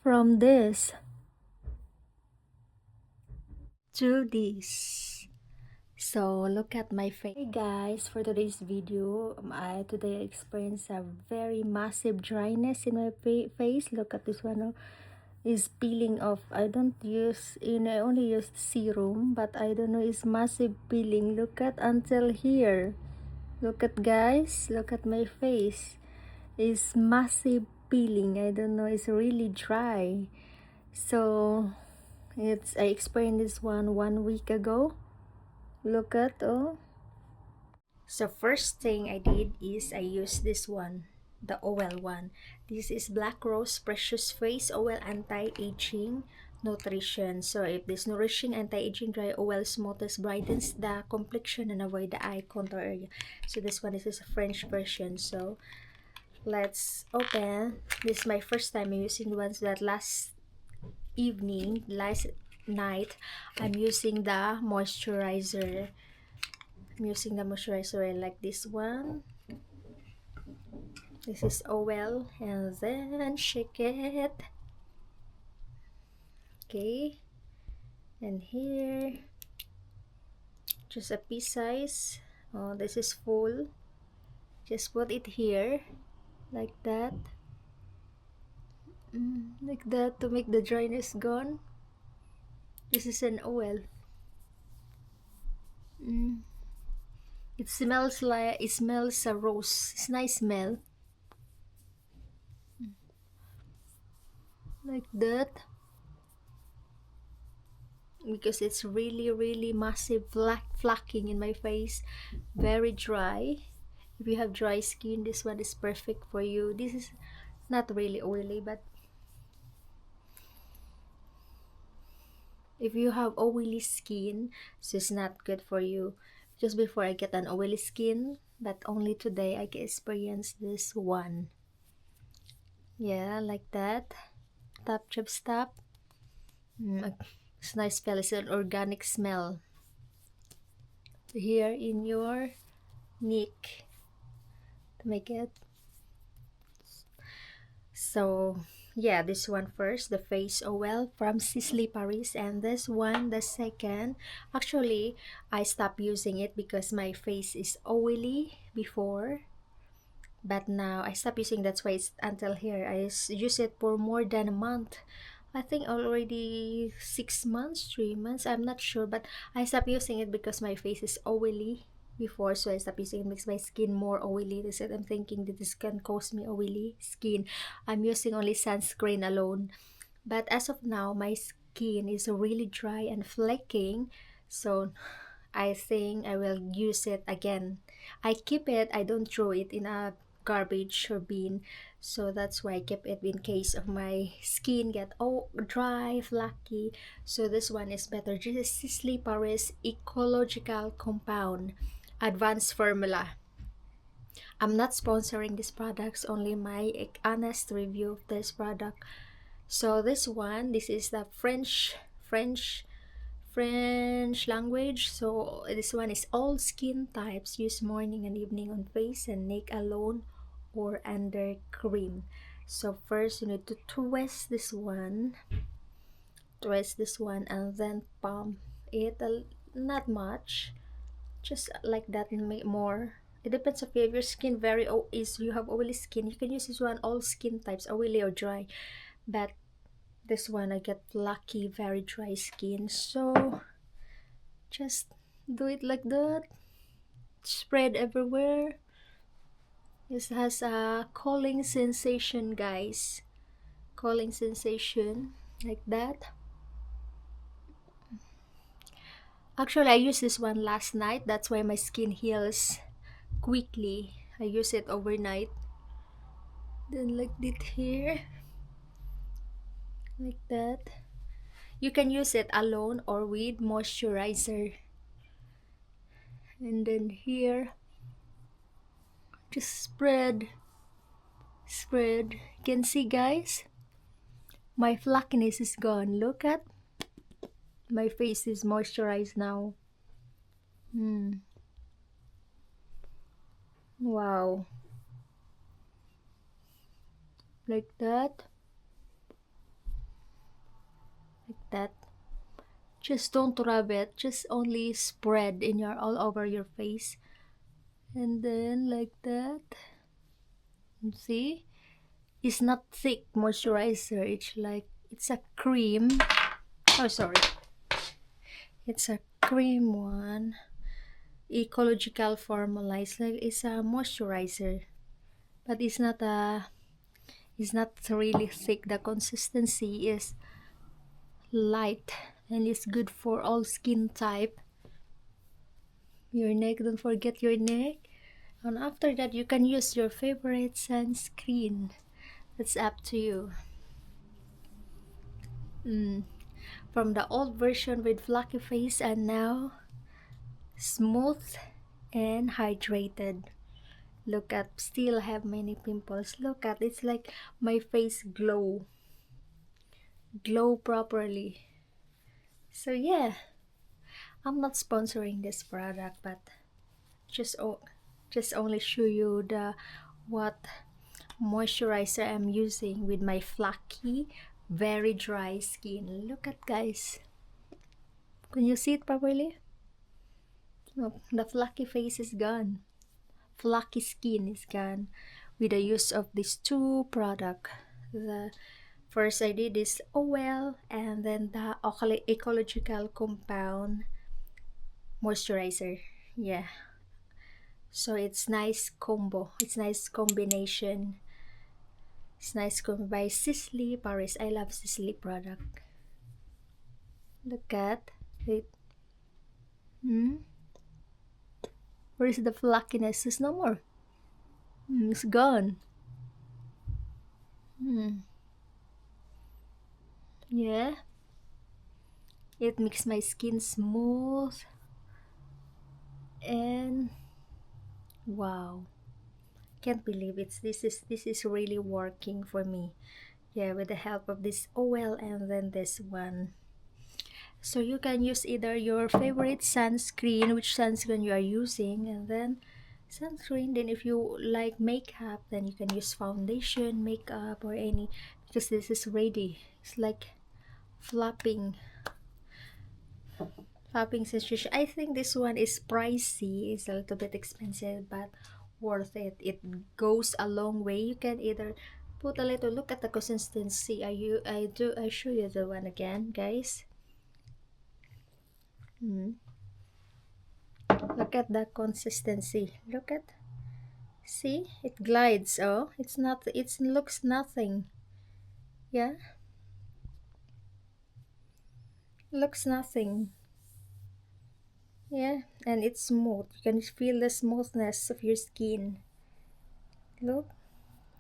from this to this. So look at my face. Hey guys, for today's video, I today experienced a very massive dryness in my face. Look at this one. Oh, is peeling off. I don't use, I only use serum, but I don't know, it's massive peeling. Look at until here. Look at guys, look at my face. It's massive peeling. I don't know, it's really dry. So I experienced this one week ago. Look at, oh. So first thing I did is I used this one, the oil one. This is Black Rose Precious Face Oil Anti-Aging Nutrition. So if this nourishing anti-aging dry oil smooths, brightens the complexion and avoid the eye contour area. So this one is a French version. So let's open. This is my first time using the ones that last night I'm using the moisturizer. I'm using the moisturizer like this one. This is oil, and then shake it. Okay, and here just a pea size. Oh, this is full. Just put it here like that. Like that to make the dryness gone. This is an oil. It smells a rose. It's nice smell. Like that. Because it's really massive flacking in my face. Very dry. If you have dry skin, this one is perfect for you. This is not really oily, but if you have oily skin, so it's not good for you. Just before I get an oily skin, but only today I can experience this one. Yeah, like that. Tap, chop, stop. It's nice smell. It's an organic smell. Here in your neck to make it. So yeah, this one first, the face oil from Sisley Paris, and this one the second. Actually, I stopped using it because my face is oily before, but now I stopped using. That's why it's until here. I use it for more than a month. I think already 6 months, 3 months, I'm not sure, but I stopped using it because my face is oily before, so I stopped using it. Makes my skin more oily. They said I'm thinking that this can cause me oily skin. I'm using only sunscreen alone, but as of now my skin is really dry and flaking, so I think I will use it again. I keep it, I don't throw it in a garbage or bin, so that's why I keep it in case of my skin get dry, flaky. So this one is better. This is Sisley Paris Ecological Compound Advanced Formula. I'm not sponsoring these products, only my honest review of this product. So this one, this is the French language. So this one is all skin types. Use morning and evening on face and neck alone or under cream. So first you need to twist this one, and then pump it not much, just like that, and make more. It depends if you have your skin very is you have oily skin, you can use this one, all skin types, oily or dry. But this one I get lucky, very dry skin, so just do it like that, spread everywhere. This has a calling sensation, guys. Calling sensation like that. Actually, I used this one last night. That's why my skin heals quickly. I use it overnight. Then like it here. Like that. You can use it alone or with moisturizer. And then here, just spread. You can see, guys, my flackiness is gone. Look at my face is moisturized now. Wow, like that. Just don't rub it, just only spread in your all over your face. And then like that. See? It's not thick moisturizer. It's like it's a cream. Oh, sorry. It's a cream one. Ecological formalized. Like it's a moisturizer, but it's not really thick. The consistency is light and it's good for all skin type. Your neck, don't forget your neck. And after that, you can use your favorite sunscreen. It's up to you. From the old version with flaky face and now smooth and hydrated. Look at, still have many pimples. Look at, it's like my face glow properly. So yeah, I'm not sponsoring this product, but just just only show you the what moisturizer I'm using with my flaky, very dry skin. Look at, guys, can you see it properly? Look, the flaky face is gone, flaky skin is gone with the use of these two products. The first I did is oil and then the ecological compound moisturizer. Yeah, so it's nice combo, it's nice combination. It's nice combo by Sisley Paris. I love Sisley product. Look at it. Where is the flackiness? It's no more. It's gone. Yeah, it makes my skin smooth and wow, can't believe this is really working for me. Yeah, with the help of this oil and then this one. So you can use either your favorite sunscreen, which sunscreen you are using, and then sunscreen. Then if you like makeup, then you can use foundation, makeup, or any, because this is ready. It's like flapping sensation. I think this one is pricey. It's a little bit expensive, but worth it. It goes a long way. You can either put a little, look at the consistency. I show you the one again, guys. Look at the consistency. Look at, see, it glides. Oh, it's not, it looks nothing. Yeah, looks nothing. Yeah, and it's smooth. You can feel the smoothness of your skin. Look,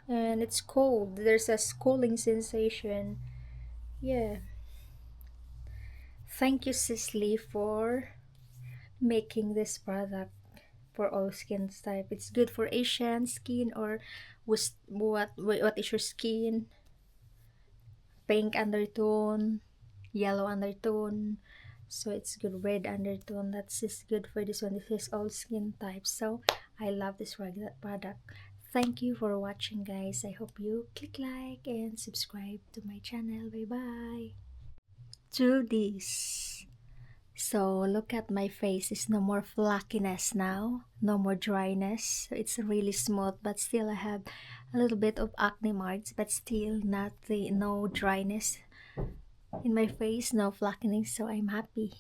and it's cold. There's a cooling sensation. Yeah, thank you, Sisley, for making this product for all skin type. It's good for Asian skin or what is your skin? Pink undertone, yellow undertone. So it's good, red undertone. That's just good for this one. This is all skin types. So I love this product. Thank you for watching, guys. I hope you click like and subscribe to my channel. Bye bye. Do this. So look at my face. It's no more flackiness now, no more dryness. It's really smooth, but still I have a little bit of acne marks, but still no dryness in my face, no flackening. So I'm happy.